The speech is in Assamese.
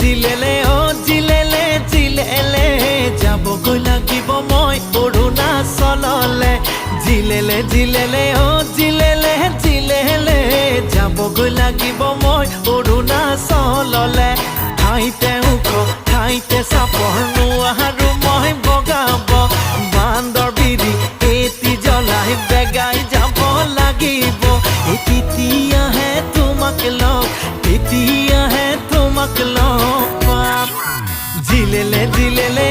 জিলেলে ও জিলেলে জিলেলে যাবগৈ লাগিব মই অৰুণাচললে জিলেলে জিলেলে ও জিলেলে জিলেলে যাবগৈ লাগিব মই অৰুণাচললে ঠাইতে ওখ ঠাইতে চাপৰ নোৱাৰো মই বগাব বান্দৰ বিৰি এটি জ্বলাই বেগাই যাব লাগিব তেতিয়াহে তোমাক লগ তেতিয়াহে তোমাক লগ পাম জিলেলে জিলেলে